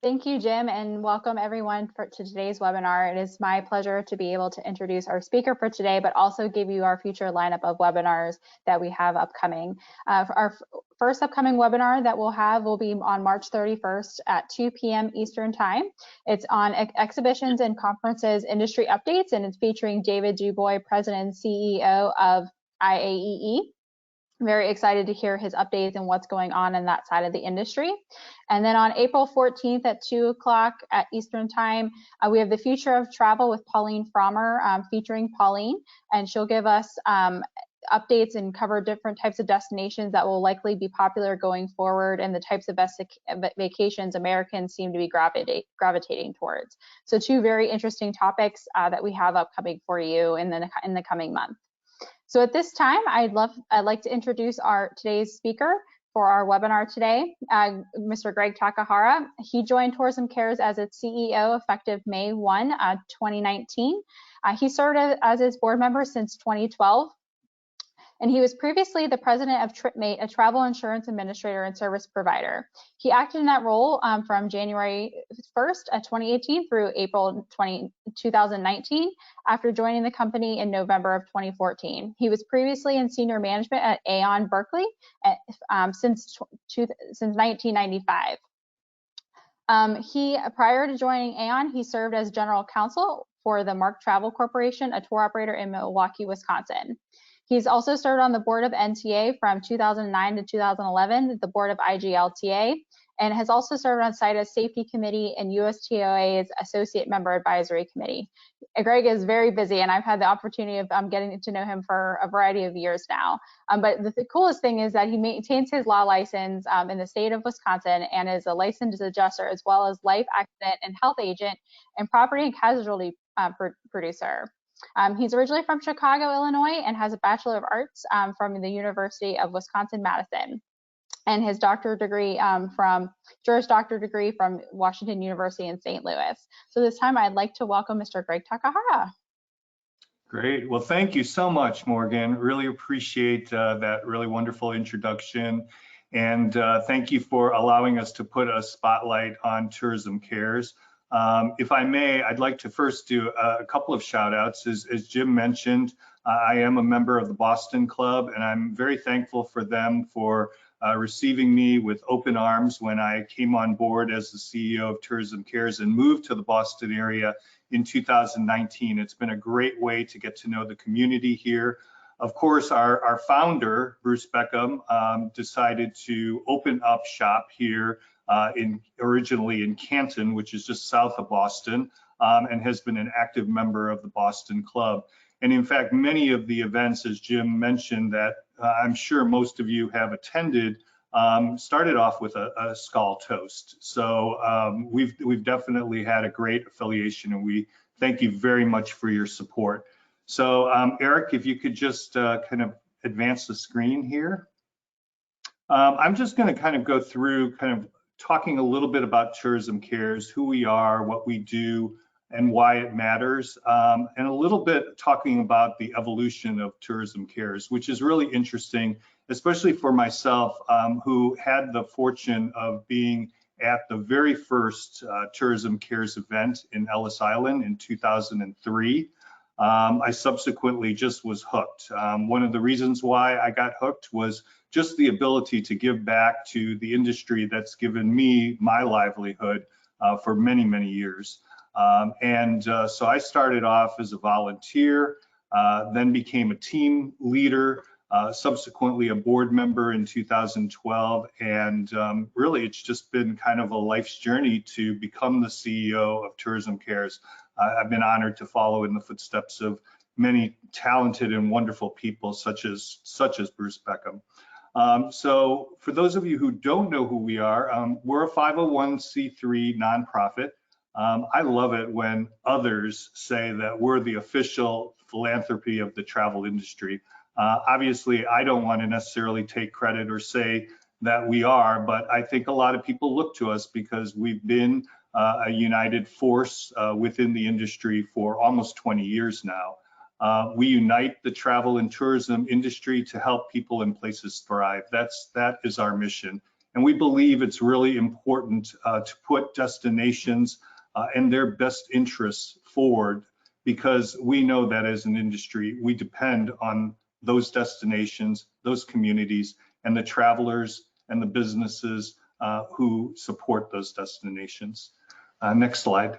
Thank you, Jim, and welcome everyone to today's webinar. It is my pleasure to be able to introduce our speaker for today, but also give you our future lineup of webinars that we have upcoming. Our first upcoming webinar that we'll have will be on March 31st at 2 p.m. Eastern Time. It's on exhibitions and conferences industry updates, and it's featuring David Dubois, President and CEO of IAEE. Very excited to hear his updates and what's going on in that side of the industry. And then on April 14th at 2 o'clock at Eastern Time, we have the Future of Travel with Pauline Frommer, featuring Pauline, and she'll give us updates and cover different types of destinations that will likely be popular going forward and the types of vacations Americans seem to be gravitating towards. So two very interesting topics that we have upcoming for you in the coming month. So at this time, I'd like to introduce today's speaker for our webinar today, Mr. Greg Takehara. He joined Tourism Cares as its CEO effective May 1, 2019. He served as its board member since 2012. And he was previously the president of TripMate, a travel insurance administrator and service provider. He acted in that role from January 1st, 2018 through April 2019, after joining the company in November of 2014. He was previously in senior management at Aon Berkeley since 1995. Prior to joining Aon, he served as general counsel for the Mark Travel Corporation, a tour operator in Milwaukee, Wisconsin. He's also served on the board of NTA from 2009 to 2011, the board of IGLTA, and has also served on CITA's Safety Committee and USTOA's Associate Member Advisory Committee. Greg is very busy, and I've had the opportunity of getting to know him for a variety of years now. But the coolest thing is that he maintains his law license in the state of Wisconsin and is a licensed adjuster, as well as life, accident, and health agent and property and casualty producer. He's originally from Chicago, Illinois, and has a Bachelor of Arts from the University of Wisconsin-Madison, and his doctorate degree Juris Doctor degree from Washington University in St. Louis. So this time I'd like to welcome Mr. Greg Takehara. Great. Well, thank you so much, Morgan. Really appreciate that really wonderful introduction. And thank you for allowing us to put a spotlight on Tourism Cares. If I may, I'd like to first do a couple of shout outs. As Jim mentioned, I am a member of the Boston Club, and I'm very thankful for them for receiving me with open arms when I came on board as the CEO of Tourism Cares and moved to the Boston area in 2019. It's been a great way to get to know the community here. Of course, our founder, Bruce Beckham, decided to open up shop here originally in Canton, which is just south of Boston, and has been an active member of the Boston Club. And in fact, many of the events, as Jim mentioned, that I'm sure most of you have attended, started off with a skull toast. So we've definitely had a great affiliation, and we thank you very much for your support. So Eric, if you could just kind of advance the screen here. I'm just going to kind of go through talking a little bit about Tourism Cares, who we are, what we do, and why it matters, and a little bit talking about the evolution of Tourism Cares, which is really interesting, especially for myself, who had the fortune of being at the very first Tourism Cares event in Ellis Island in 2003. I subsequently just was hooked. One of the reasons why I got hooked was just the ability to give back to the industry that's given me my livelihood for many, many years. So I started off as a volunteer, then became a team leader, subsequently a board member in 2012, and really it's just been kind of a life's journey to become the CEO of Tourism Cares. I've been honored to follow in the footsteps of many talented and wonderful people such as Bruce Beckham. So for those of you who don't know who we are, we're a 501c3 nonprofit. I love it when others say that we're the official philanthropy of the travel industry. Obviously, I don't want to necessarily take credit or say that we are, but I think a lot of people look to us because we've been a united force within the industry for almost 20 years now. We unite the travel and tourism industry to help people and places thrive. That is our mission. And we believe it's really important to put destinations and their best interests forward, because we know that as an industry, we depend on those destinations, those communities, and the travelers and the businesses who support those destinations. Next slide.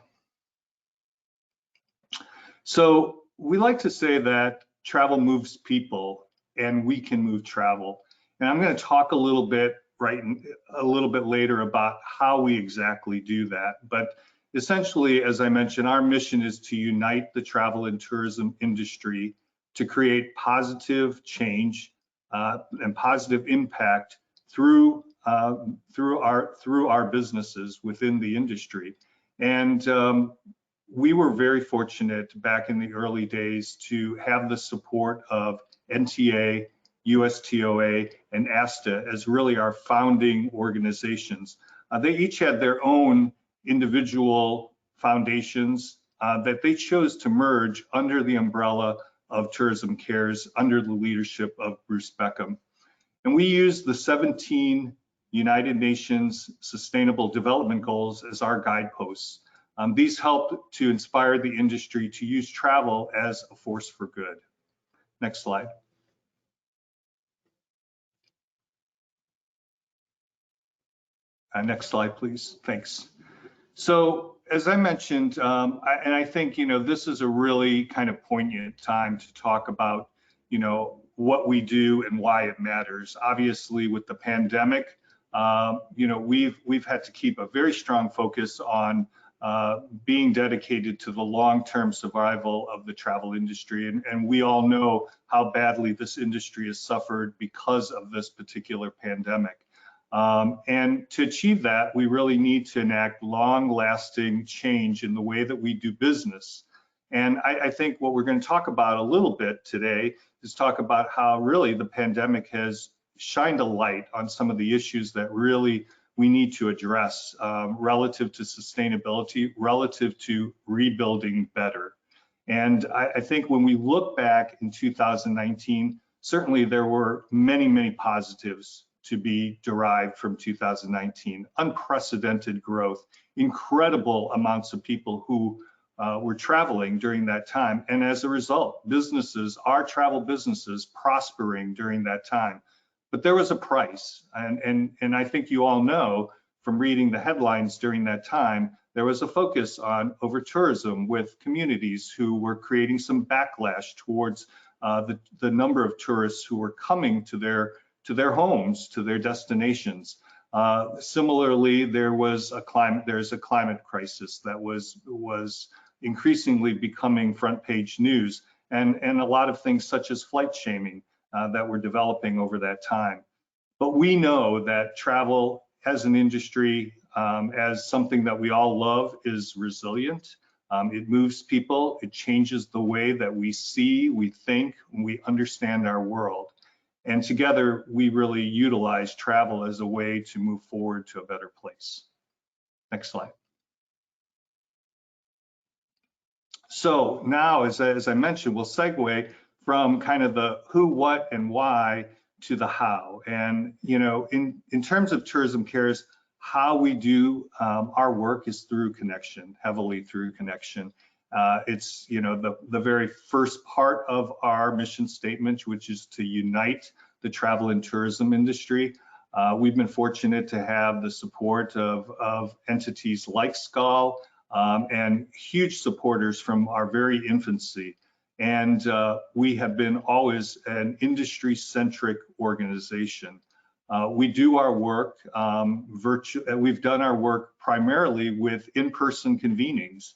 So we like to say that travel moves people and we can move travel. And I'm going to talk a little bit later about how we exactly do that. But essentially, as I mentioned, our mission is to unite the travel and tourism industry to create positive change and positive impact through our businesses within the industry. And we were very fortunate back in the early days to have the support of NTA, USTOA, and ASTA as really our founding organizations. They each had their own individual foundations that they chose to merge under the umbrella of Tourism Cares, under the leadership of Bruce Beckham. And we used the 17 United Nations Sustainable Development Goals as our guideposts. These helped to inspire the industry to use travel as a force for good. Next slide. Next slide, please. Thanks. So as I mentioned, and I think, this is a really kind of poignant time to talk about, what we do and why it matters. Obviously, with the pandemic, we've had to keep a very strong focus on being dedicated to the long-term survival of the travel industry. And we all know how badly this industry has suffered because of this particular pandemic. And to achieve that, we really need to enact long-lasting change in the way that we do business. And I think what we're going to talk about a little bit today is talk about how really the pandemic has shined a light on some of the issues that really we need to address relative to sustainability, relative to rebuilding better. And I think when we look back in 2019, certainly there were many, many positives to be derived from 2019. Unprecedented growth, incredible amounts of people who were traveling during that time. And as a result, our travel businesses prospering during that time. But there was a price, and I think you all know from reading the headlines during that time, there was a focus on over-tourism with communities who were creating some backlash towards the number of tourists who were coming to their homes, to their destinations. Similarly, there's a climate crisis that was increasingly becoming front page news, and a lot of things such as flight shaming that were developing over that time. But we know that travel as an industry, as something that we all love, is resilient. It moves people, it changes the way that we see, we think, and we understand our world. And together, we really utilize travel as a way to move forward to a better place. Next slide. So now, as I mentioned, we'll segue from kind of the who, what, and why to the how. And, in terms of Tourism Cares, how we do our work is through connection, heavily through connection. It's, the very first part of our mission statement, which is to unite the travel and tourism industry. We've been fortunate to have the support of entities like SCAL and huge supporters from our very infancy. And we have been always an industry-centric organization. We do our work we've done our work primarily with in-person convenings,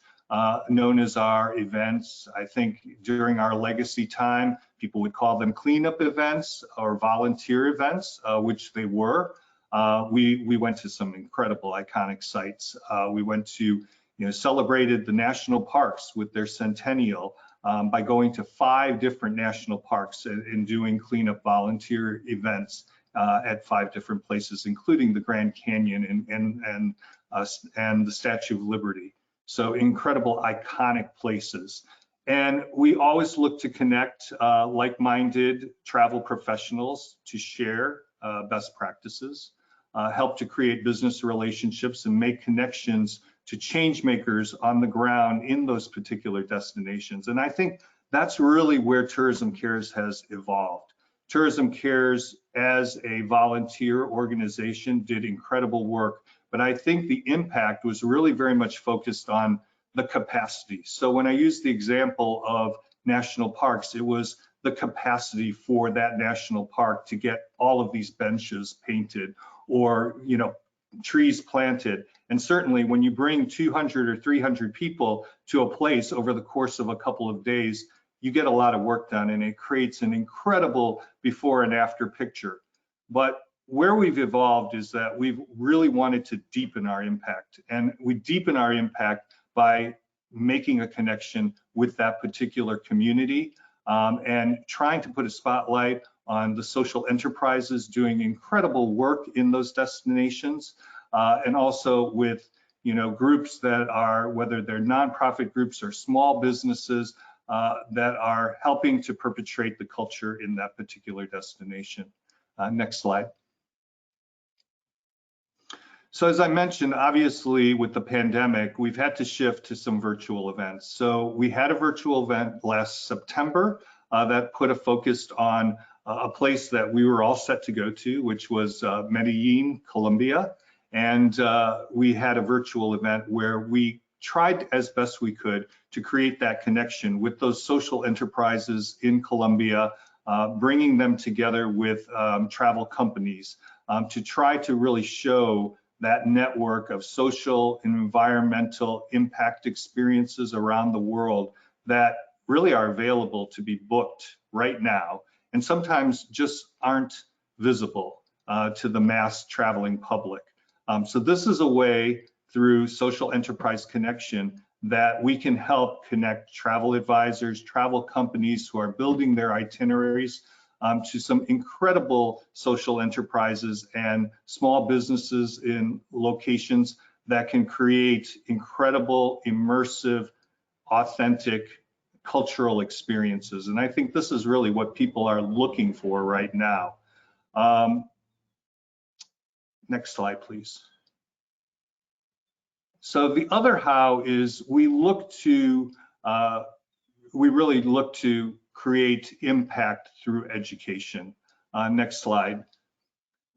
known as our events. I think during our legacy time, people would call them cleanup events or volunteer events, which they were. We went to some incredible iconic sites. We went to, celebrated the national parks with their centennial by going to 5 different national parks and doing cleanup volunteer events at 5 different places, including the Grand Canyon and the Statue of Liberty. So incredible, iconic places. And we always look to connect like-minded travel professionals to share best practices. help to create business relationships and make connections to change makers on the ground in those particular destinations. And I think that's really where Tourism Cares has evolved. Tourism Cares as a volunteer organization did incredible work, but I think the impact was really very much focused on the capacity. So when I use the example of national parks, it was the capacity for that national park to get all of these benches painted or, you know, trees planted. And certainly when you bring 200 or 300 people to a place over the course of a couple of days, you get a lot of work done, and it creates an incredible before and after picture. But where we've evolved is that we've really wanted to deepen our impact, and we deepen our impact by making a connection with that particular community and trying to put a spotlight on the social enterprises doing incredible work in those destinations, and also with, you know, groups that are, whether they're nonprofit groups or small businesses that are helping to perpetrate the culture in that particular destination. Next slide. So as I mentioned, obviously with the pandemic, we've had to shift to some virtual events. So we had a virtual event last September that put a focus on a place that we were all set to go to, which was Medellin, Colombia. And we had a virtual event where we tried as best we could to create that connection with those social enterprises in Colombia, bringing them together with travel companies to try to really show that network of social and environmental impact experiences around the world that really are available to be booked right now, and sometimes just aren't visible to the mass traveling public. So this is a way through social enterprise connection that we can help connect travel advisors, travel companies who are building their itineraries to some incredible social enterprises and small businesses in locations that can create incredible, immersive, authentic cultural experiences. And I think this is really what people are looking for right now. Next slide, please. So the other how is we really look to create impact through education. Next slide.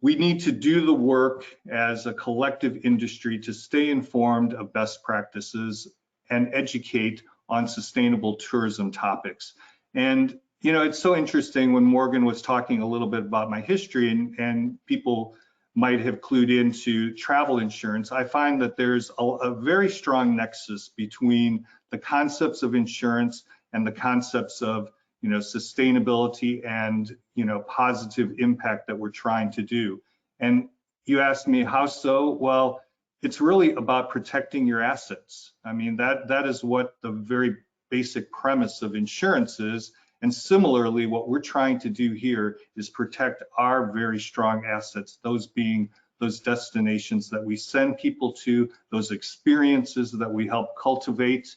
We need to do the work as a collective industry to stay informed of best practices and educate on sustainable tourism topics. And you know, it's so interesting when Morgan was talking a little bit about my history and people might have clued into travel insurance. I find that there's a very strong nexus between the concepts of insurance and the concepts of, you know, sustainability and, you know, positive impact that we're trying to do. And you asked me how so? Well, it's really about protecting your assets. I mean, that is what the very basic premise of insurance is. And similarly, what we're trying to do here is protect our very strong assets, those being those destinations that we send people to, those experiences that we help cultivate.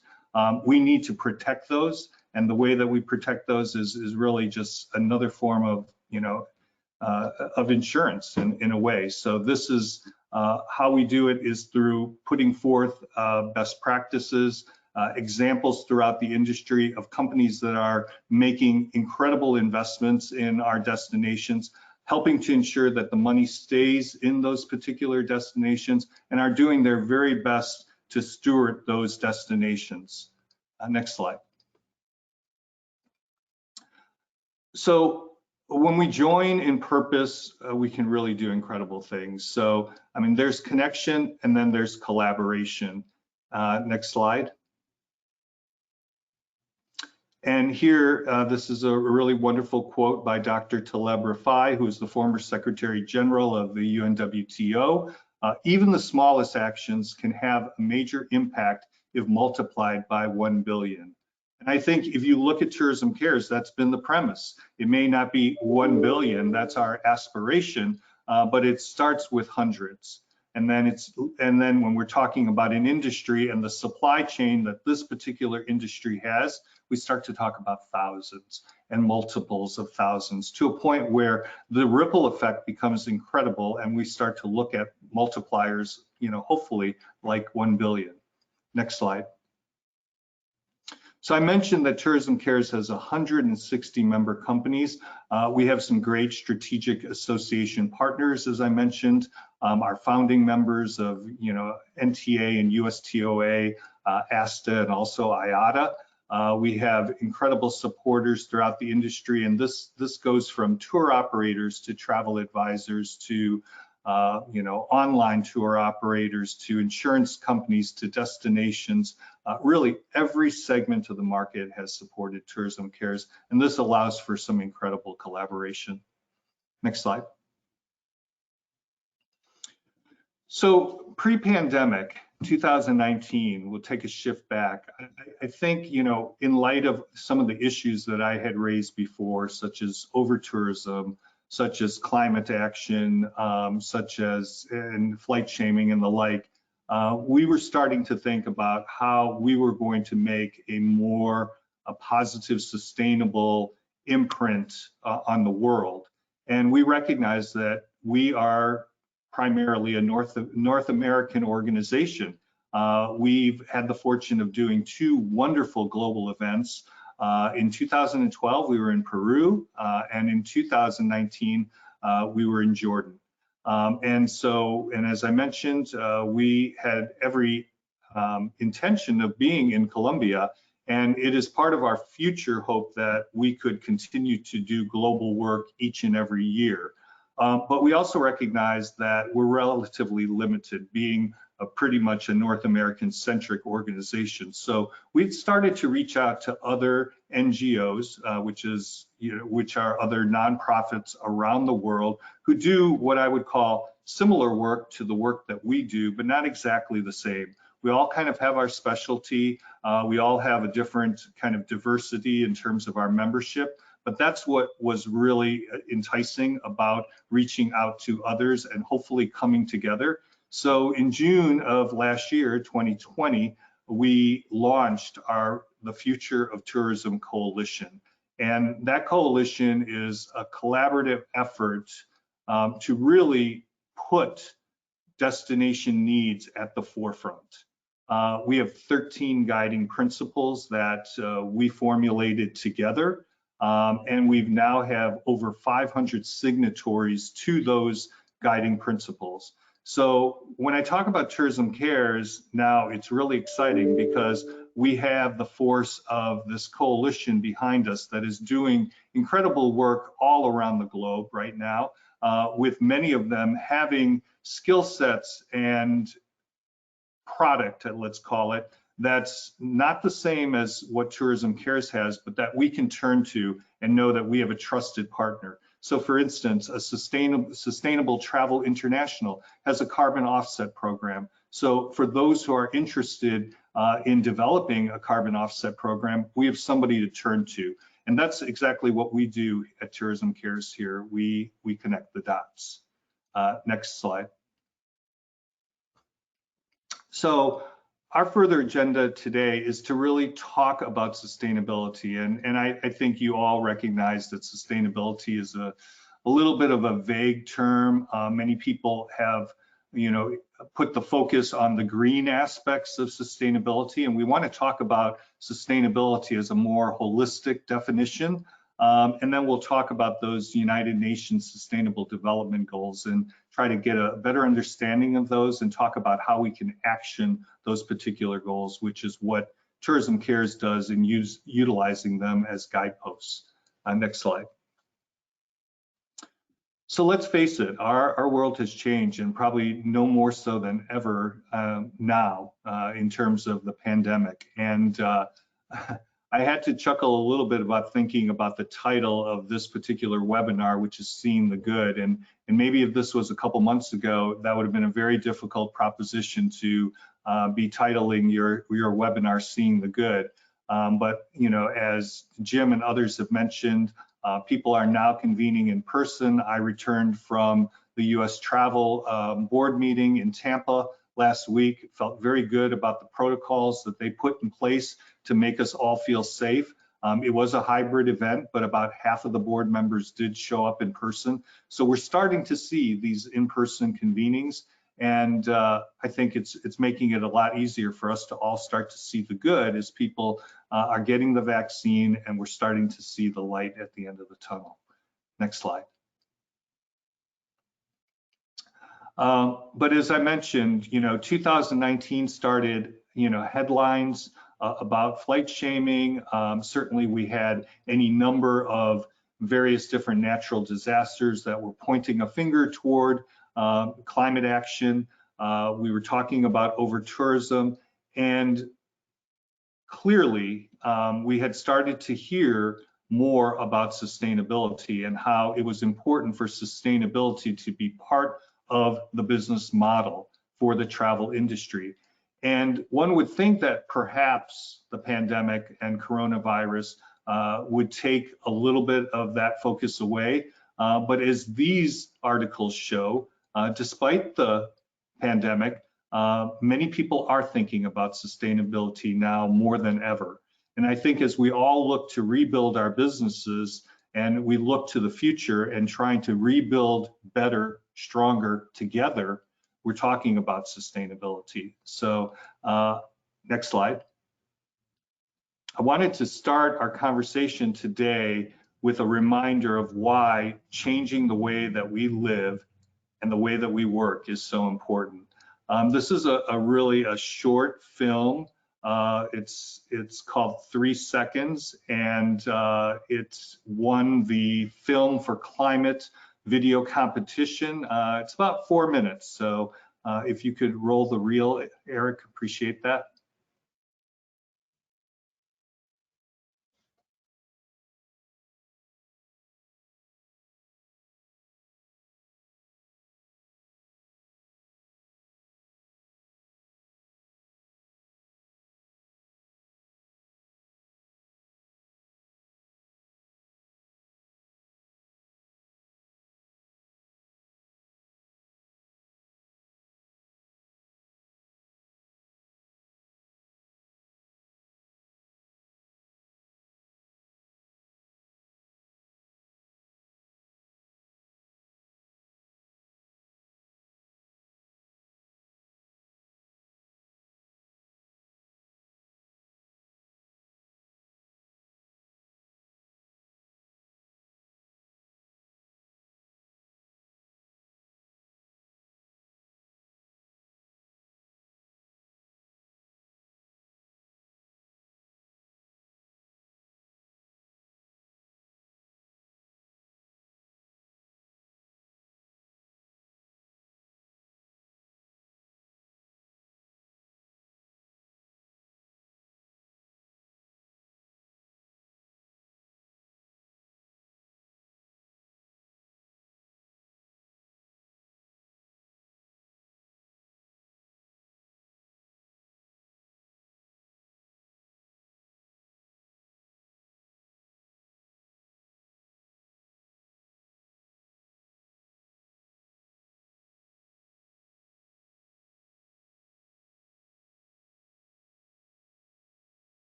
We need to protect those. And the way that we protect those is really just another form of, you know, of insurance in a way. So this is how we do it, is through putting forth best practices, examples throughout the industry of companies that are making incredible investments in our destinations, helping to ensure that the money stays in those particular destinations and are doing their very best to steward those destinations. Next slide. So when we join in purpose, we can really do incredible things. So, I mean, there's connection and then there's collaboration. Next slide. And here, this is a really wonderful quote by Dr. Taleb Rafai, who is the former Secretary General of the UNWTO. Even the smallest actions can have a major impact if multiplied by 1 billion. And I think if you look at Tourism Cares, that's been the premise. It may not be 1 billion, that's our aspiration, but it starts with hundreds. And then when we're talking about an industry and the supply chain that this particular industry has, we start to talk about thousands and multiples of thousands, to a point where the ripple effect becomes incredible, and we start to look at multipliers, hopefully like 1 billion. Next slide. So I mentioned that Tourism Cares has 160 member companies. We have some great strategic association partners, as I mentioned. Our founding members of, NTA and USTOA, ASTA, and also IATA. We have incredible supporters throughout the industry, and this goes from tour operators to travel advisors to online tour operators to insurance companies to destinations. Really, every segment of the market has supported Tourism Cares, and this allows for some incredible collaboration. Next slide. So pre-pandemic, 2019, we'll take a shift back. I think, in light of some of the issues that I had raised before, such as over-tourism, such as climate action, such as flight shaming and the like, we were starting to think about how we were going to make a positive, sustainable imprint on the world. And we recognize that we are primarily a North American organization. We've had the fortune of doing 2 wonderful global events. In 2012, we were in Peru, and in 2019, we were in Jordan. And as I mentioned, we had every intention of being in Colombia, and it is part of our future hope that we could continue to do global work each and every year. But we also recognize that we're relatively limited, being pretty much a North American-centric organization. So we've started to reach out to other NGOs, which are other nonprofits around the world, who do what I would call similar work to the work that we do, but not exactly the same. We all kind of have our specialty. We all have a different kind of diversity in terms of our membership. But that's what was really enticing about reaching out to others and hopefully coming together. So in June of last year, 2020, we launched the Future of Tourism Coalition. And that coalition is a collaborative effort to really put destination needs at the forefront. We have 13 guiding principles that we formulated together. And we now have over 500 signatories to those guiding principles. So when I talk about Tourism Cares, now it's really exciting because we have the force of this coalition behind us that is doing incredible work all around the globe right now, with many of them having skill sets and product, let's call it, that's not the same as what Tourism Cares has, but that we can turn to and know that we have a trusted partner. So for instance, a Sustainable Travel International has a carbon offset program. So for those who are interested in developing a carbon offset program, we have somebody to turn to. And that's exactly what we do at Tourism Cares here. We connect the dots. Next slide. So our further agenda today is to really talk about sustainability. And I think you all recognize that sustainability is a little bit of a vague term. Many people have, put the focus on the green aspects of sustainability. And we want to talk about sustainability as a more holistic definition. And then we'll talk about those United Nations Sustainable Development Goals and try to get a better understanding of those and talk about how we can action those particular goals, which is what Tourism Cares does in utilizing them as guideposts. Next slide. So let's face it, our world has changed, and probably no more so than ever now in terms of the pandemic. And I had to chuckle a little bit about thinking about the title of this particular webinar, which is Seeing the Good. And maybe if this was a couple months ago, that would have been a very difficult proposition to be titling your webinar Seeing the Good. But as Jim and others have mentioned, people are now convening in person. I returned from the U.S. travel board meeting in Tampa last week. Felt very good about the protocols that they put in place to make us all feel safe. It was a hybrid event, but about half of the board members did show up in person. So we're starting to see these in-person convenings, and I think it's making it a lot easier for us to all start to see the good as people are getting the vaccine, and we're starting to see the light at the end of the tunnel. Next slide. But as I mentioned, 2019 started, headlines about flight shaming. Certainly we had any number of various different natural disasters that were pointing a finger toward climate action. We were talking about over-tourism, and clearly we had started to hear more about sustainability and how it was important for sustainability to be part of the business model for the travel industry. And one would think that perhaps the pandemic and coronavirus would take a little bit of that focus away. But as these articles show, despite the pandemic, many people are thinking about sustainability now more than ever. And I think as we all look to rebuild our businesses and we look to the future and trying to rebuild better, stronger together, we're talking about sustainability. So next slide. I wanted to start our conversation today with a reminder of why changing the way that we live and the way that we work is so important. This is really a short film. It's called 3 Seconds, and it's won the Film for Climate video competition. It's about 4 minutes, so if you could roll the reel, Eric, appreciate that.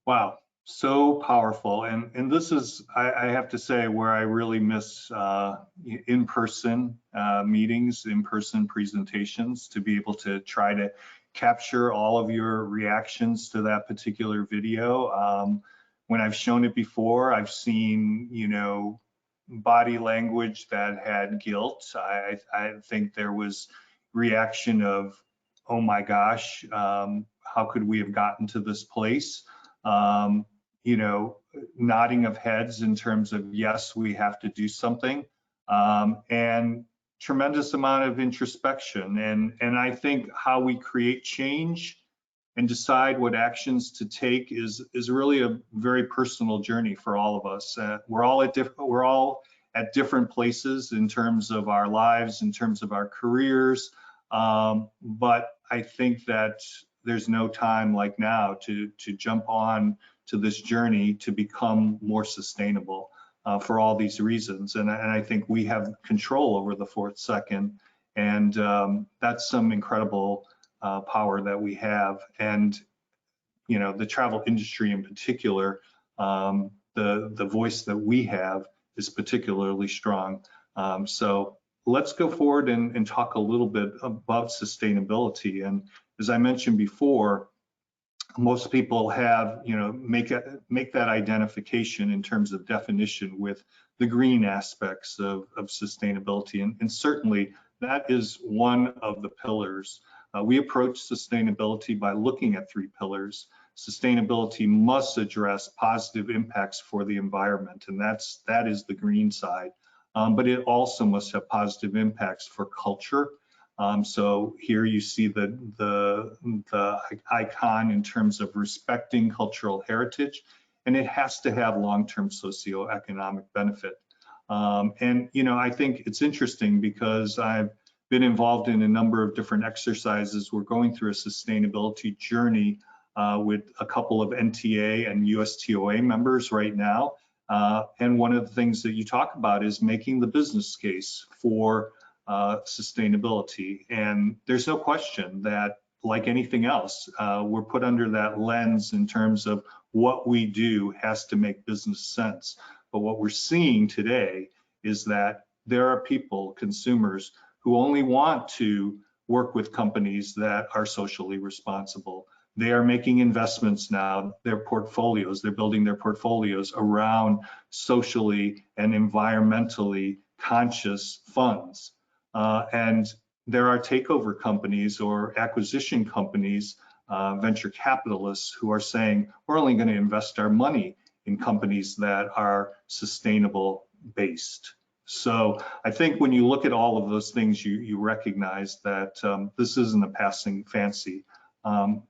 Wow, so powerful. And this is, I have to say, where I really miss in-person meetings, in-person presentations, to be able to try to capture all of your reactions to that particular video. When I've shown it before, I've seen, body language that had guilt. I think there was reaction of, oh my gosh, how could we have gotten to this place? um, Nodding of heads in terms of, yes, we have to do something, and tremendous amount of introspection. And I think how we create change and decide what actions to take is really a very personal journey for all of us. We're all at different places in terms of our lives, in terms of our careers, but I think that there's no time like now to jump on to this journey to become more sustainable for all these reasons. And I think we have control over the fourth second, and that's some incredible power that we have. And the travel industry in particular, the voice that we have is particularly strong. So let's go forward and talk a little bit about sustainability. And as I mentioned before, most people have, make that identification in terms of definition with the green aspects of sustainability. And certainly that is one of the pillars. We approach sustainability by looking at 3 pillars. Sustainability must address positive impacts for the environment, and that is the green side. But it also must have positive impacts for culture. So here you see the icon in terms of respecting cultural heritage, and it has to have long-term socioeconomic benefit. And I think it's interesting because I've been involved in a number of different exercises. We're going through a sustainability journey with a couple of NTA and USTOA members right now. And one of the things that you talk about is making the business case for sustainability. And there's no question that, like anything else, we're put under that lens in terms of what we do has to make business sense. But what we're seeing today is that there are people, consumers, who only want to work with companies that are socially responsible. They are making investments now, they're building their portfolios around socially and environmentally conscious funds. And there are takeover companies or acquisition companies, venture capitalists, who are saying, we're only going to invest our money in companies that are sustainable based. So I think when you look at all of those things, you recognize that this isn't a passing fancy.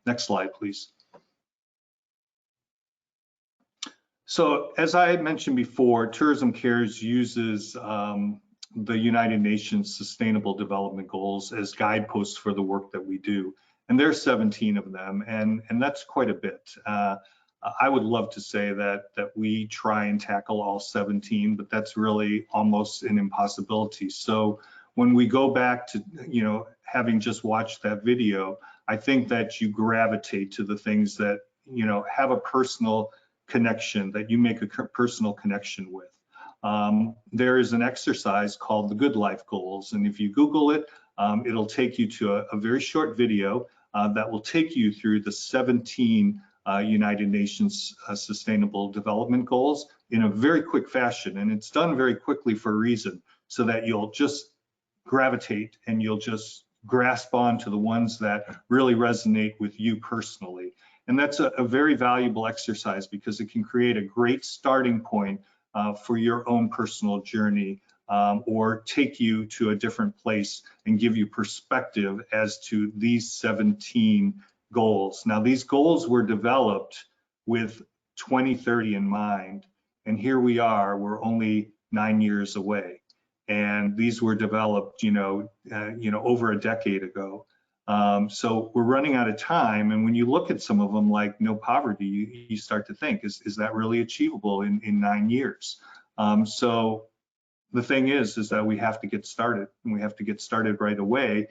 Next slide, please. So as I had mentioned before, Tourism Cares uses the United Nations Sustainable Development Goals as guideposts for the work that we do. And there's 17 of them, and that's quite a bit. I would love to say that we try and tackle all 17, but that's really almost an impossibility. So when we go back to, having just watched that video, I think that you gravitate to the things that, have a personal connection, that you make a personal connection with. There is an exercise called the Good Life Goals, and if you Google it, it'll take you to a very short video that will take you through the 17 United Nations Sustainable Development Goals in a very quick fashion. And it's done very quickly for a reason, so that you'll just gravitate and you'll just grasp on to the ones that really resonate with you personally. And that's a very valuable exercise because it can create a great starting point for your own personal journey, or take you to a different place and give you perspective as to these 17 goals. Now, these goals were developed with 2030 in mind, and here we are, we're only 9 years away. And these were developed, over a decade ago. So we're running out of time. And when you look at some of them, like no poverty, you start to think, is that really achievable in 9 years? So the thing is that we have to get started, and we have to get started right away.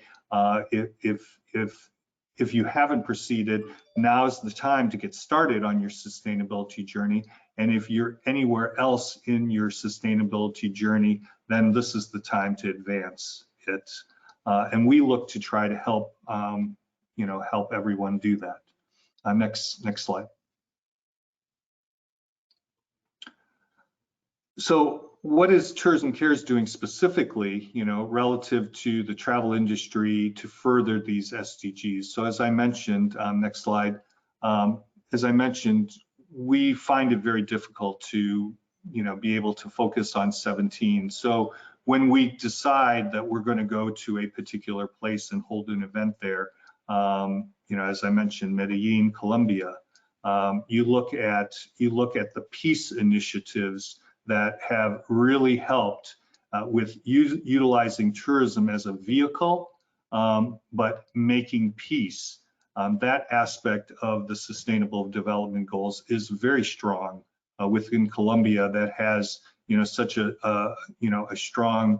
If if you haven't proceeded, now's the time to get started on your sustainability journey. And if you're anywhere else in your sustainability journey, then this is the time to advance it. And we look to try to help, help everyone do that. Next slide. So what is Tourism Cares doing specifically, relative to the travel industry to further these SDGs? So as I mentioned, next slide, as I mentioned, we find it very difficult to, be able to focus on 17. So when we decide that we're going to go to a particular place and hold an event there, as I mentioned, Medellin, Colombia, you look at the peace initiatives that have really helped with utilizing tourism as a vehicle, but making peace. That aspect of the Sustainable Development Goals is very strong within Colombia, that has such a strong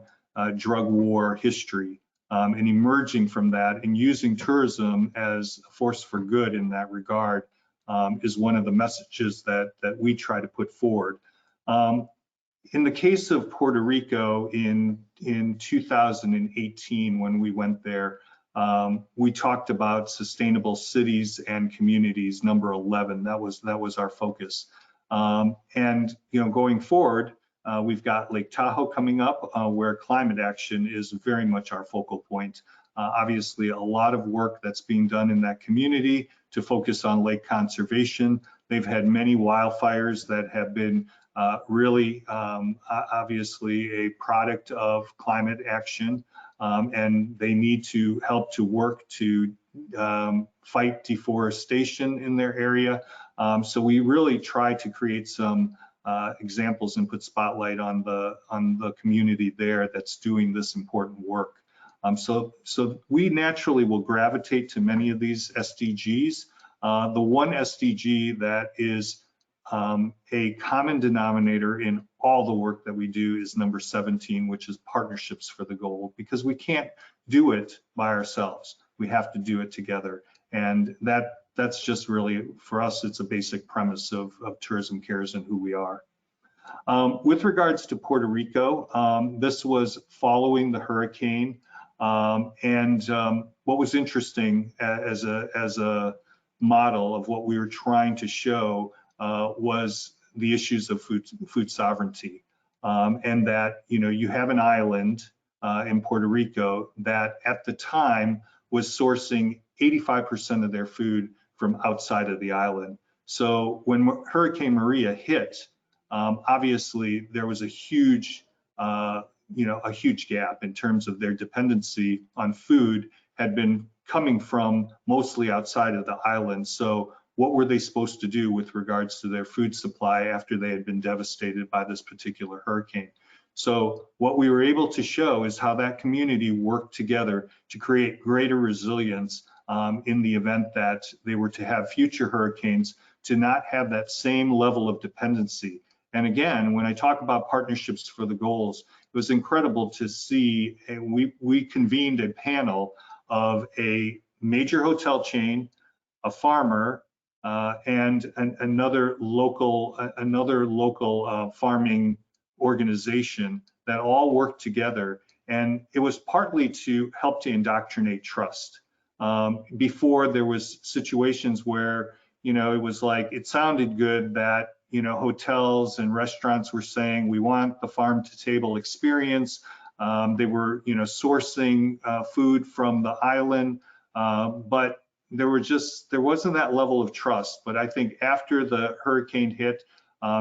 drug war history, and emerging from that and using tourism as a force for good in that regard is one of the messages that we try to put forward. In the case of Puerto Rico in 2018, when we went there, we talked about sustainable cities and communities, number 11. That was our focus. And going forward, we've got Lake Tahoe coming up, where climate action is very much our focal point. Obviously, a lot of work that's being done in that community to focus on lake conservation. They've had many wildfires that have been really obviously a product of climate action, and they need to help to work to fight deforestation in their area. So we really try to create some examples and put spotlight on the community there that's doing this important work. So we naturally will gravitate to many of these SDGs. The one SDG that is a common denominator in all the work that we do is number 17, which is partnerships for the goal, because we can't do it by ourselves. We have to do it together. And that's just really, for us, it's a basic premise of Tourism Cares and who we are. With regards to Puerto Rico, this was following the hurricane. And what was interesting as a model of what we were trying to show was the issues of food sovereignty, and that you have an island in Puerto Rico that at the time was sourcing 85% of their food from outside of the island. So when Hurricane Maria hit, obviously there was a huge gap in terms of their dependency on food had been coming from mostly outside of the island. So what were they supposed to do with regards to their food supply after they had been devastated by this particular hurricane? So what we were able to show is how that community worked together to create greater resilience in the event that they were to have future hurricanes, to not have that same level of dependency. And again, when I talk about partnerships for the goals, it was incredible to see, we convened a panel of a major hotel chain, a farmer, and another local farming organization that all worked together. And it was partly to help to indoctrinate trust. Before, there was situations where, it was like, it sounded good that, hotels and restaurants were saying, we want the farm to table experience. They were, sourcing food from the island, but there wasn't that level of trust. But I think after the hurricane hit,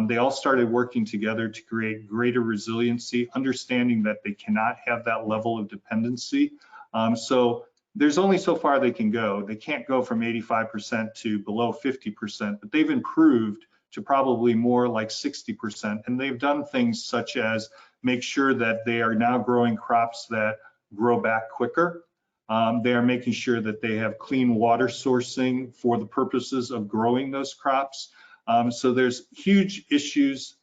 they all started working together to create greater resiliency, understanding that they cannot have that level of dependency. So there's only so far they can go. They can't go from 85% to below 50%, but they've improved to probably more like 60%. And they've done things such as make sure that they are now growing crops that grow back quicker. They are making sure that they have clean water sourcing for the purposes of growing those crops. So there's huge issues.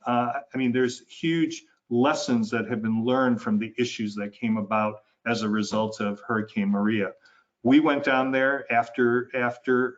There's huge lessons that have been learned from the issues that came about as a result of Hurricane Maria. We went down there after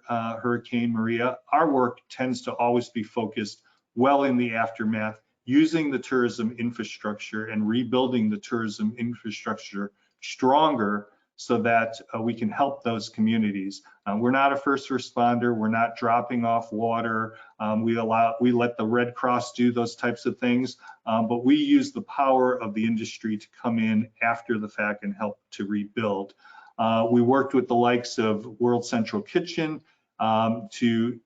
Hurricane Maria. Our work tends to always be focused well in the aftermath, using the tourism infrastructure and rebuilding the tourism infrastructure stronger so that we can help those communities. We're not a first responder. We're not dropping off water. We let the Red Cross do those types of things, but we use the power of the industry to come in after the fact and help to rebuild. We worked with the likes of World Central Kitchen to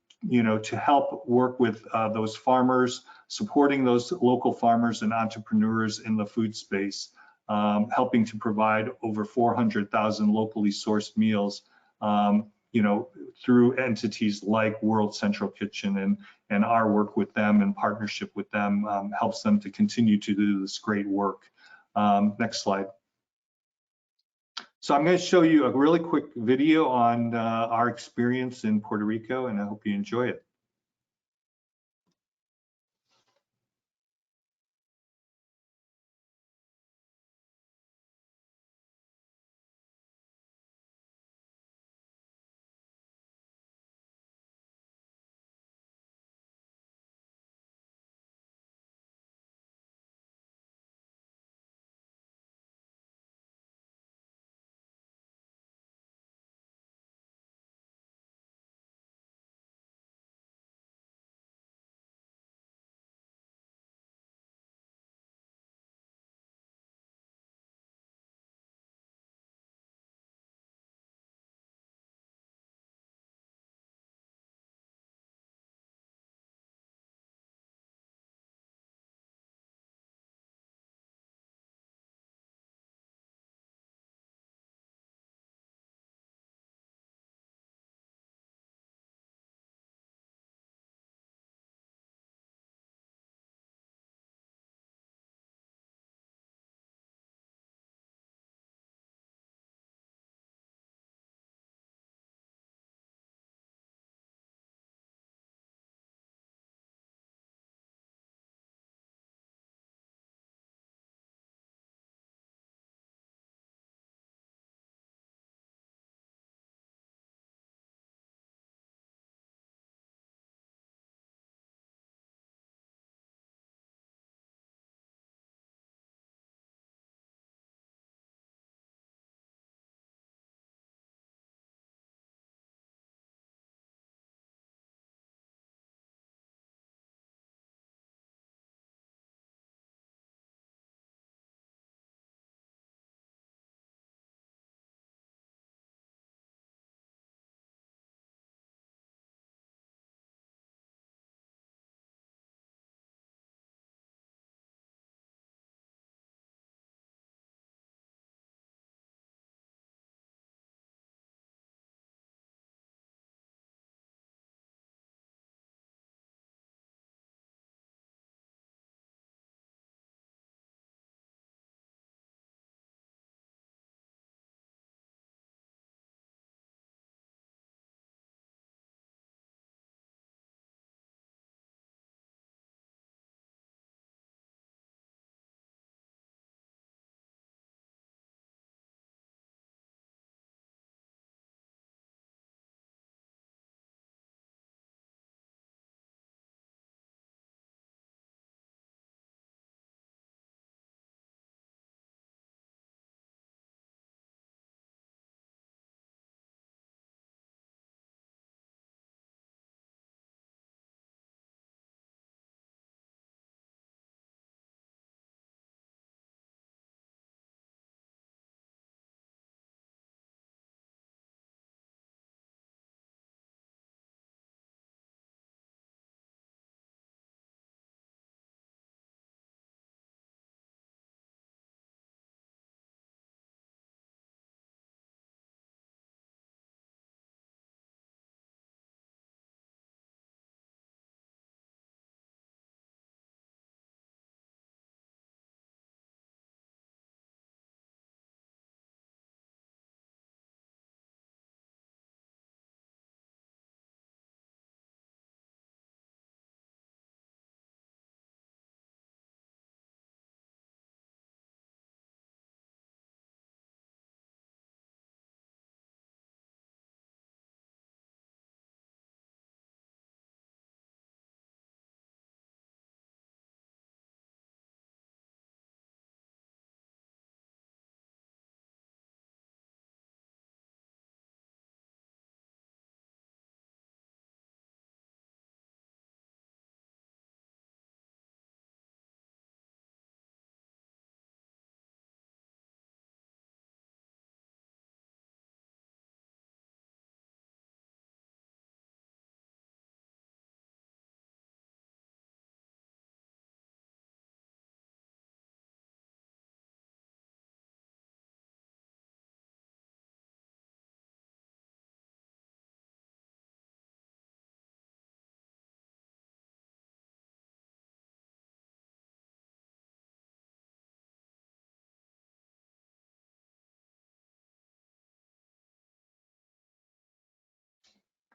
help work with those farmers, supporting those local farmers and entrepreneurs in the food space, helping to provide over 400,000 locally sourced meals, through entities like World Central Kitchen, and our work with them and partnership with them helps them to continue to do this great work. Next slide. So I'm going to show you a really quick video on our experience in Puerto Rico, and I hope you enjoy it.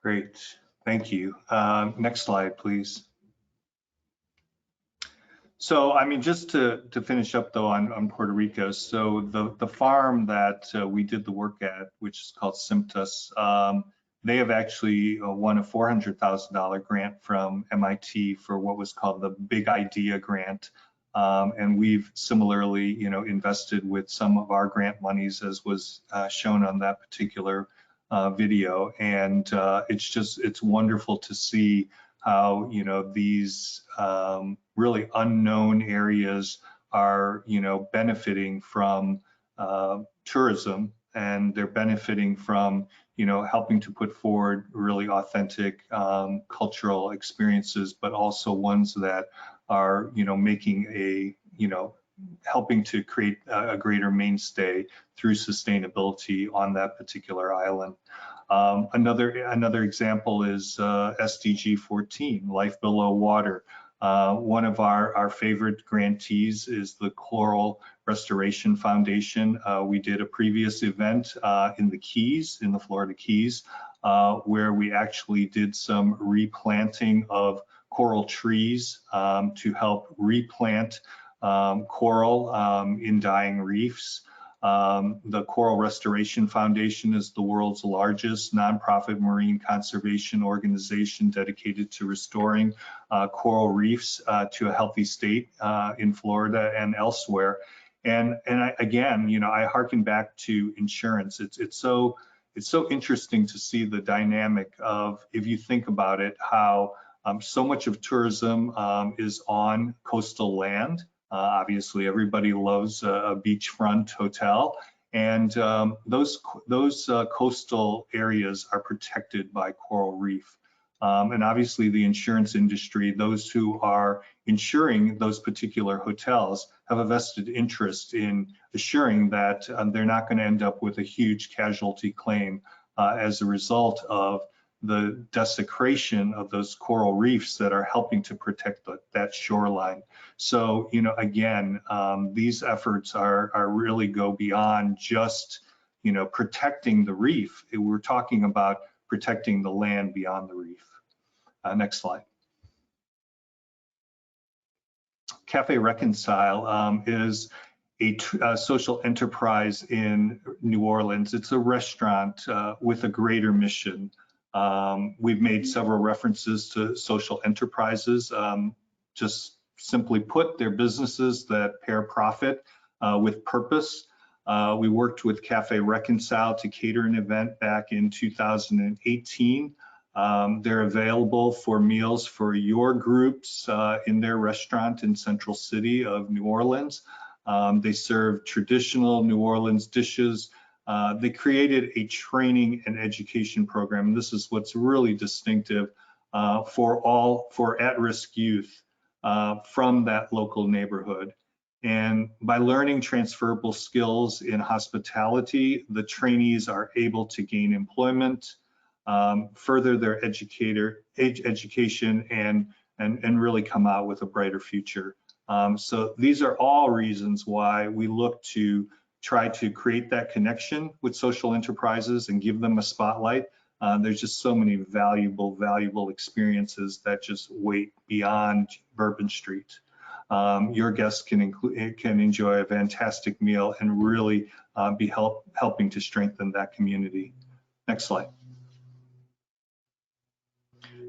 Great, thank you. Next slide, please. So, I mean, just to finish up though on Puerto Rico, so the farm that we did the work at, which is called Simtas, they have actually won a $400,000 grant from MIT for what was called the Big Idea Grant. And we've similarly, invested with some of our grant monies, as was shown on that particular video. And it's wonderful to see how, these really unknown areas are, benefiting from tourism, and they're benefiting from, helping to put forward really authentic cultural experiences, but also ones that are, making a, helping to create a greater mainstay through sustainability on that particular island. Another example is SDG 14, Life Below Water. One of our favorite grantees is the Coral Restoration Foundation. We did a previous event in the Keys, in the Florida Keys, where we actually did some replanting of coral trees to help replant coral in dying reefs. The Coral Restoration Foundation is the world's largest nonprofit marine conservation organization dedicated to restoring coral reefs to a healthy state in Florida and elsewhere. And I hearken back to insurance. It's so interesting to see the dynamic of, if you think about it, how so much of tourism is on coastal land. Obviously, everybody loves a beachfront hotel, and those coastal areas are protected by coral reef. And obviously, the insurance industry, those who are insuring those particular hotels, have a vested interest in assuring that they're not going to end up with a huge casualty claim as a result of the desecration of those coral reefs that are helping to protect that shoreline. So, again, these efforts are really go beyond just, protecting the reef. We're talking about protecting the land beyond the reef. Next slide. Cafe Reconcile is a social enterprise in New Orleans. It's a restaurant with a greater mission. We've made several references to social enterprises. Just simply put, they're businesses that pair profit with purpose. We worked with Cafe Reconcile to cater an event back in 2018. They're available for meals for your groups in their restaurant in Central City of New Orleans. They serve traditional New Orleans dishes. They created a training and education program, and this is what's really distinctive for at-risk youth from that local neighborhood. And by learning transferable skills in hospitality, the trainees are able to gain employment, further their education, and really come out with a brighter future. So these are all reasons why we look to try to create that connection with social enterprises and give them a spotlight. There's just so many valuable experiences that just wait beyond Bourbon Street. Your guests can enjoy a fantastic meal and really be helping to strengthen that community. Next slide.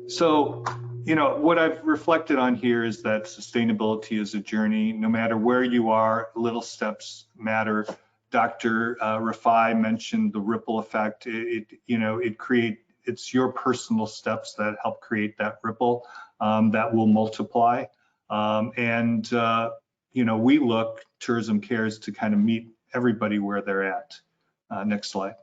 So, what I've reflected on here is that sustainability is a journey. No matter where you are, little steps matter. Dr. Rafai mentioned the ripple effect. It's your personal steps that help create that ripple that will multiply. We look, Tourism Cares, to kind of meet everybody where they're at. Next slide.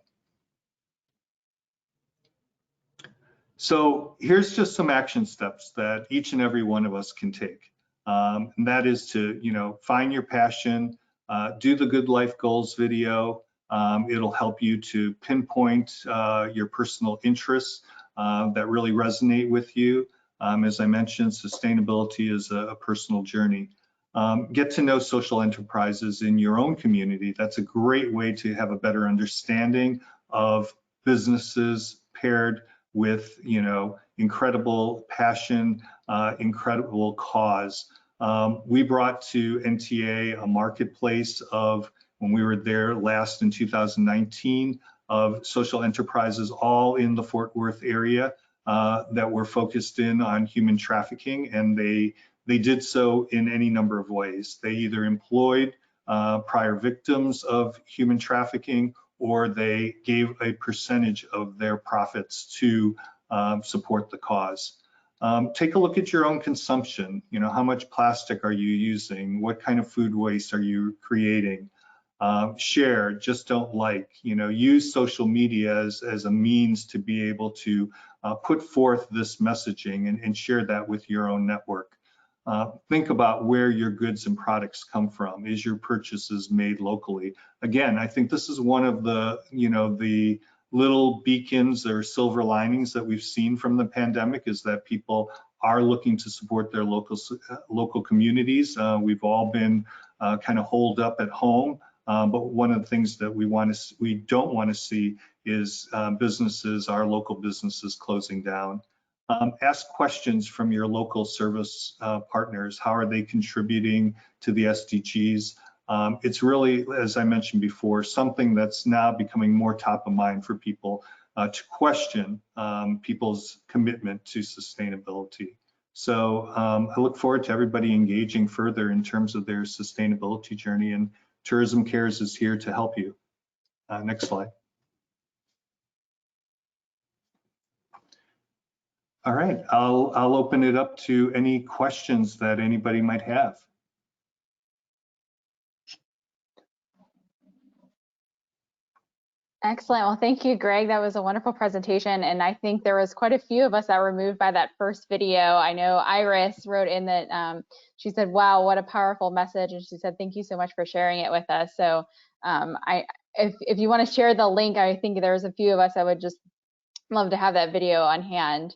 So here's just some action steps that each and every one of us can take. And that is to, find your passion, do the Good Life Goals video. It'll help you to pinpoint your personal interests that really resonate with you. As I mentioned, sustainability is a personal journey. Get to know social enterprises in your own community. That's a great way to have a better understanding of businesses paired with, incredible passion, incredible cause. We brought to NTA a marketplace of, when we were there last in 2019, of social enterprises all in the Fort Worth area that were focused in on human trafficking, and they did so in any number of ways. They either employed prior victims of human trafficking, or they gave a percentage of their profits to support the cause. Take a look at your own consumption. How much plastic are you using? What kind of food waste are you creating? Share, just don't like. Use social media as a means to be able to put forth this messaging and share that with your own network. Think about where your goods and products come from. Is your purchases made locally? Again, I think this is one of the, the little beacons or silver linings that we've seen from the pandemic, is that people are looking to support their local communities. We've all been kind of holed up at home, but one of the things that we don't want to see is our local businesses closing down. Ask questions from your local service partners. How are they contributing to the SDGs? It's really, as I mentioned before, something that's now becoming more top of mind for people to question people's commitment to sustainability. So I look forward to everybody engaging further in terms of their sustainability journey, and Tourism Cares is here to help you. Next slide. All right, I'll open it up to any questions that anybody might have. Excellent. Well, thank you, Greg. That was a wonderful presentation. And I think there was quite a few of us that were moved by that first video. I know Iris wrote in that she said, wow, what a powerful message. And she said, thank you so much for sharing it with us. So if you want to share the link, I think there's a few of us that would just love to have that video on hand.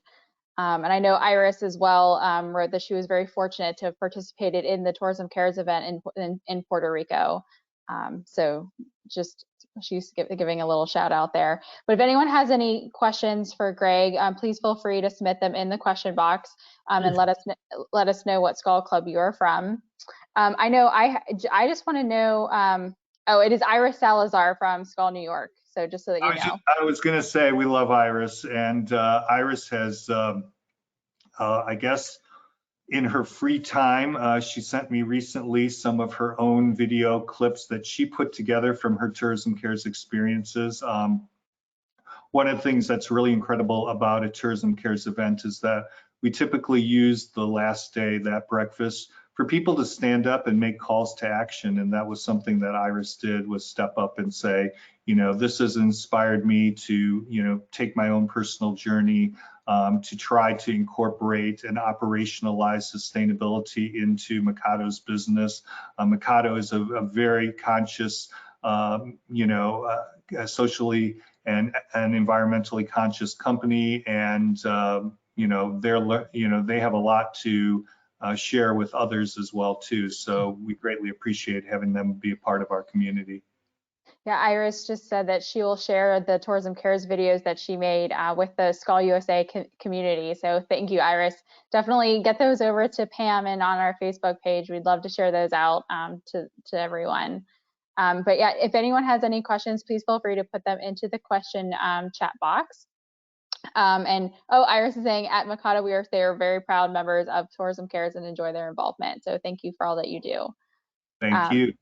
And I know Iris as well wrote that she was very fortunate to have participated in the Tourism Cares event in Puerto Rico. So just she's giving a little shout out there. But if anyone has any questions for Greg, please feel free to submit them in the question box and let us know what Skull Club you're from. I know I just want to know. Oh, it is Iris Salazar from Skull, New York. So just so that you know. I was going to say we love Iris, and Iris has, I guess, in her free time, she sent me recently some of her own video clips that she put together from her Tourism Cares experiences. One of the things that's really incredible about a Tourism Cares event is that we typically use the last day, that breakfast, for people to stand up and make calls to action. And that was something that Iris did, was step up and say, this has inspired me to, take my own personal journey, to try to incorporate and operationalize sustainability into Mikado's business. Mikado is a very conscious, socially and environmentally conscious company, and they have a lot to share with others as well too. So we greatly appreciate having them be a part of our community. Yeah, Iris just said that she will share the Tourism Cares videos that she made with the Skull USA community. So thank you, Iris. Definitely get those over to Pam and on our Facebook page. We'd love to share those out to everyone. But yeah, if anyone has any questions, please feel free to put them into the question chat box. And Iris is saying, at Mikado, they are very proud members of Tourism Cares and enjoy their involvement. So thank you for all that you do. Thank you.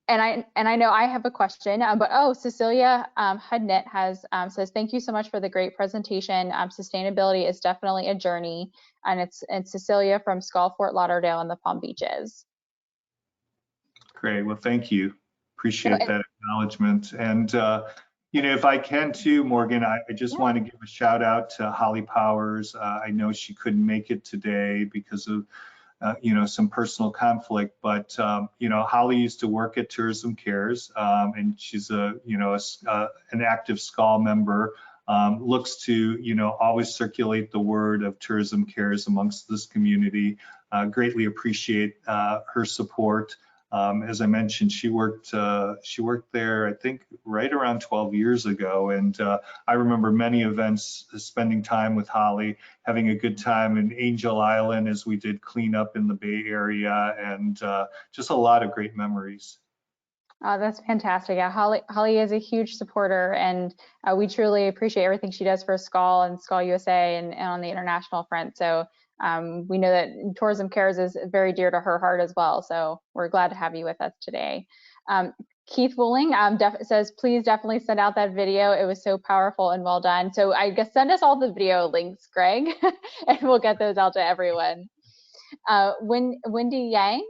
And I know I have a question, but Cecilia Hudnett says, thank you so much for the great presentation. Sustainability is definitely a journey, and it's Cecilia from Skull, Fort Lauderdale, and the Palm Beaches. Great. Well, thank you. Appreciate that acknowledgement. And if I can too, Morgan, I just want to give a shout out to Holly Powers. I know she couldn't make it today because of some personal conflict, but Holly used to work at Tourism Cares, and she's an active SCAL member. Looks to always circulate the word of Tourism Cares amongst this community. Greatly appreciate her support. As I mentioned, she worked there, I think, right around 12 years ago. And I remember many events, spending time with Holly, having a good time in Angel Island as we did cleanup in the Bay Area, and just a lot of great memories. Oh, that's fantastic. Yeah, Holly is a huge supporter, and we truly appreciate everything she does for SCAL and SCAL USA and on the international front. So we know that Tourism Cares is very dear to her heart as well. So we're glad to have you with us today. Keith Wooling says, please definitely send out that video. It was so powerful and well done. So I guess send us all the video links, Greg, and we'll get those out to everyone. Wendy Yang,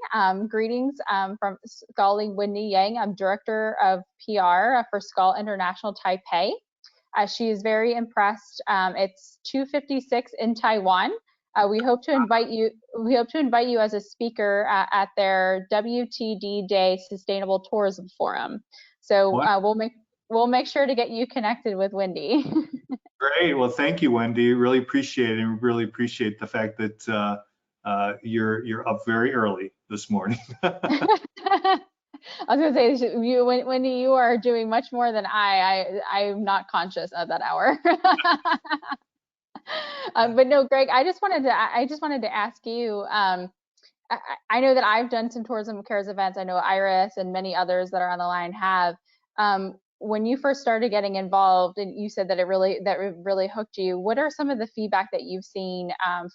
greetings from SCAL Wendy Yang. I'm Director of PR for SCAL International Taipei. She is very impressed. It's 2:56 in Taiwan. We hope to invite you. We hope to invite you as a speaker at their WTD Day Sustainable Tourism Forum. So we'll make sure to get you connected with Wendy. Great. Well, thank you, Wendy. Really appreciate it, and really appreciate the fact that you're up very early this morning. I was going to say, Wendy, you are doing much more than I'm not conscious of that hour. But no, Greg, I just wanted to ask you. I know that I've done some Tourism Cares events. I know Iris and many others that are on the line have. When you first started getting involved, and you said that it really hooked you, what are some of the feedback that you've seen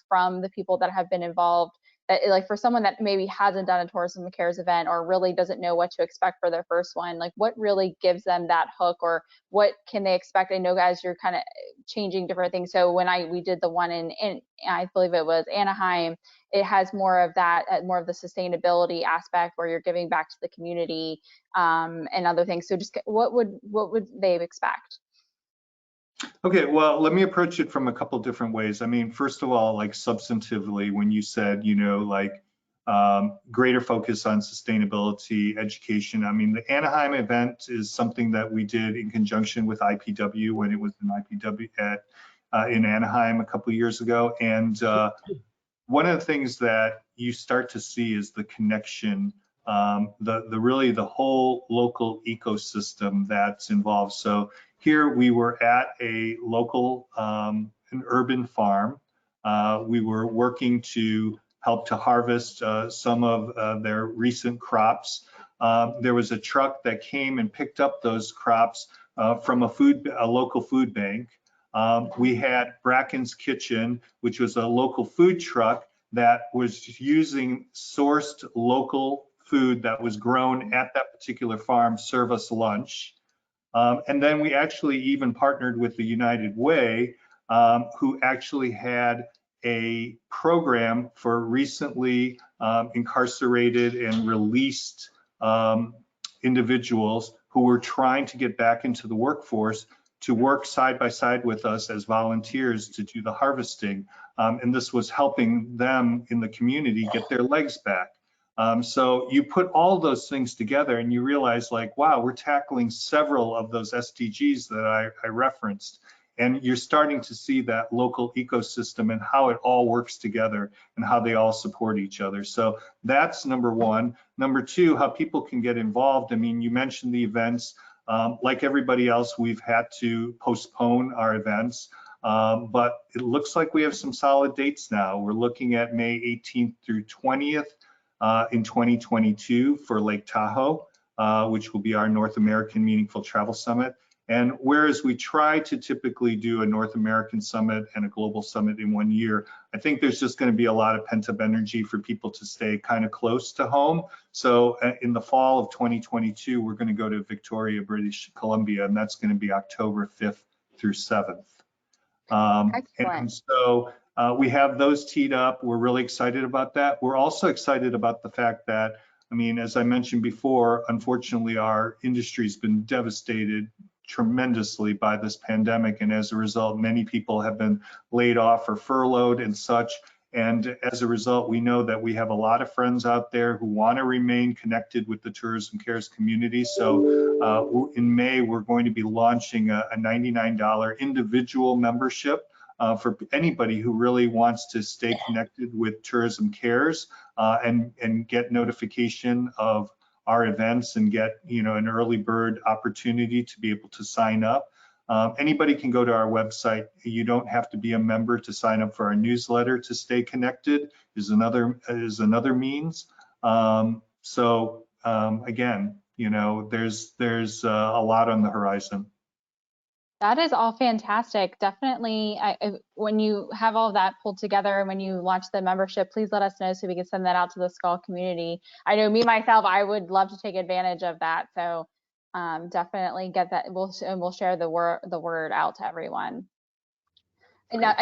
from the people that have been involved? That, like, for someone that maybe hasn't done a Tourism Cares event or really doesn't know what to expect for their first one, like what really gives them that hook, or what can they expect? I know, guys, you're kind of changing different things. So when we did the one in I believe it was Anaheim, it has more of that, more of the sustainability aspect where you're giving back to the community and other things. So just what would they expect? Okay, well, let me approach it from a couple different ways. I mean, first of all, like substantively, when you said, like greater focus on sustainability, education. I mean, the Anaheim event is something that we did in conjunction with IPW when it was in IPW in Anaheim a couple of years ago. And one of the things that you start to see is the connection, really the whole local ecosystem that's involved. So here we were at a local, an urban farm. We were working to help to harvest some of their recent crops. There was a truck that came and picked up those crops from a local food bank. We had Bracken's Kitchen, which was a local food truck that was using sourced local food that was grown at that particular farm, serve us lunch. And then we actually even partnered with the United Way, who actually had a program for recently incarcerated and released individuals who were trying to get back into the workforce to work side by side with us as volunteers to do the harvesting. And this was helping them in the community get their legs back. So you put all those things together and you realize, like, wow, we're tackling several of those SDGs that I referenced. And you're starting to see that local ecosystem and how it all works together and how they all support each other. So that's number one. Number two, how people can get involved. I mean, you mentioned the events. Like everybody else, we've had to postpone our events, but it looks like we have some solid dates now. We're looking at May 18th through 20th in 2022 for Lake Tahoe, which will be our North American Meaningful Travel Summit. And whereas we try to typically do a North American Summit and a Global Summit in 1 year, I think there's just going to be a lot of pent-up energy for people to stay kind of close to home. So in the fall of 2022, we're going to go to Victoria, British Columbia, and that's going to be October 5th through 7th. And so we have those teed up. We're really excited about that. We're also excited about the fact that, I mean, as I mentioned before, unfortunately, our industry's been devastated tremendously by this pandemic, and as a result, many people have been laid off or furloughed and such. And as a result, we know that we have a lot of friends out there who want to remain connected with the Tourism Cares community. So in May, we're going to be launching a $99 individual membership for anybody who really wants to stay connected with Tourism Cares and get notification of our events and get, an early bird opportunity to be able to sign up. Anybody can go to our website. You don't have to be a member to sign up for our newsletter to stay connected is another means. Again, there's a lot on the horizon. That is all fantastic. Definitely, when you have all of that pulled together and when you launch the membership, please let us know so we can send that out to the SCULL community. I know myself, I would love to take advantage of that. So definitely get that. We'll share the word out to everyone. And now,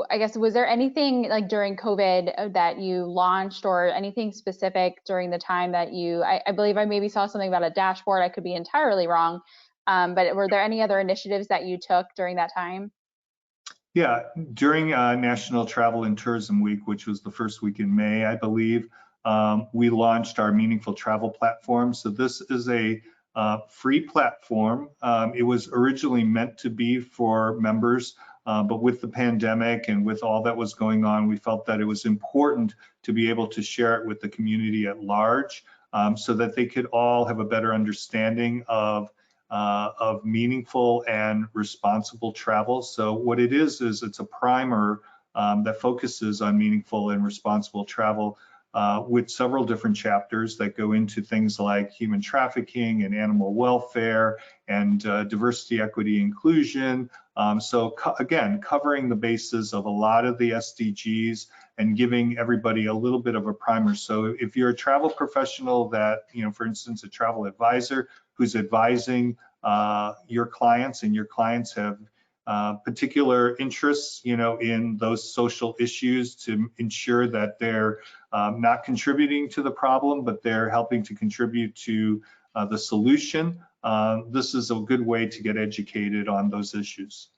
I guess, was there anything like during COVID that you launched or anything specific during the time that I believe I maybe saw something about a dashboard. I could be entirely wrong. But were there any other initiatives that you took during that time? Yeah, during National Travel and Tourism Week, which was the first week in May, I believe, we launched our Meaningful Travel platform. So this is a free platform. It was originally meant to be for members, but with the pandemic and with all that was going on, we felt that it was important to be able to share it with the community at large, so that they could all have a better understanding of meaningful and responsible travel. So what it is it's a primer that focuses on meaningful and responsible travel with several different chapters that go into things like human trafficking and animal welfare and diversity, equity, inclusion. Again, covering the bases of a lot of the SDGs and giving everybody a little bit of a primer. So if you're a travel professional that, for instance, a travel advisor who's advising your clients, and your clients have particular interests, in those social issues to ensure that they're not contributing to the problem, but they're helping to contribute to the solution. This is a good way to get educated on those issues.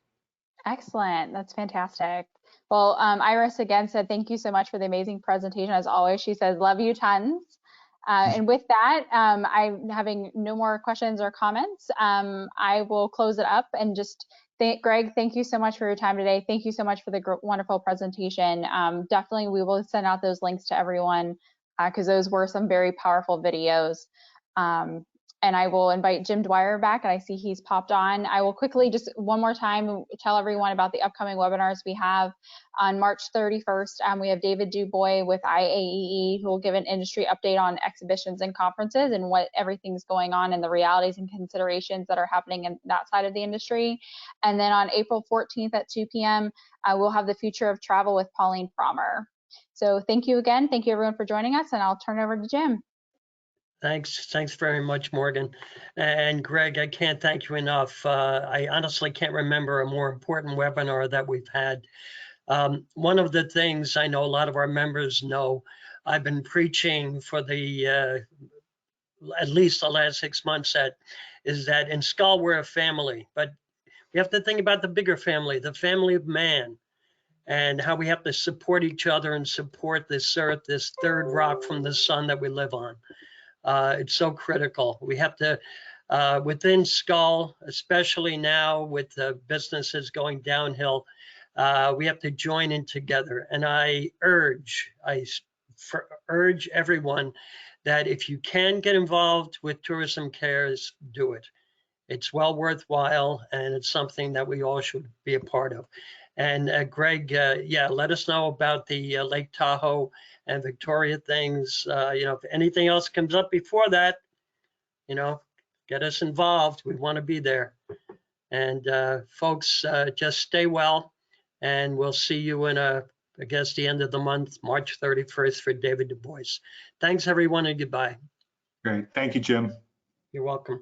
Excellent. That's fantastic. Well, Iris again said, thank you so much for the amazing presentation. As always, she says, love you tons. And with that, I'm having no more questions or comments. I will close it up and just Greg, thank you so much for your time today. Thank you so much for the wonderful presentation. Definitely, we will send out those links to everyone because those were some very powerful videos. And I will invite Jim Dwyer back, and I see he's popped on. I will quickly just one more time tell everyone about the upcoming webinars we have on March 31st. We have David Dubois with IAEE, who will give an industry update on exhibitions and conferences and what everything's going on and the realities and considerations that are happening in that side of the industry. And then on April 14th at 2 p.m., we'll have the future of travel with Pauline Frommer. So thank you again. Thank you everyone for joining us, and I'll turn it over to Jim. Thanks very much, Morgan. And Greg, I can't thank you enough. I honestly can't remember a more important webinar that we've had. One of the things I know a lot of our members know, I've been preaching for the at least the last 6 months, is that in SCULL we're a family, but we have to think about the bigger family, the family of man, and how we have to support each other and support this earth, this third rock from the sun that we live on. It's so critical. We have to, within SCULL, especially now with the businesses going downhill, we have to join in together. And I urge everyone that if you can get involved with Tourism Cares, do it. It's well worthwhile, and it's something that we all should be a part of. And Greg, yeah, let us know about the Lake Tahoe and Victoria things. If anything else comes up before that, get us involved. We want to be there. And folks, just stay well, and we'll see you in I guess the end of the month, March 31st for David Du Bois. Thanks everyone, and goodbye. Great, thank you, Jim. You're welcome.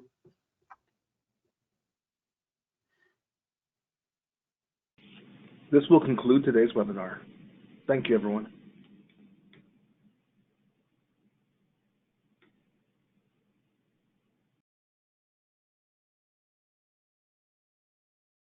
This will conclude today's webinar. Thank you, everyone.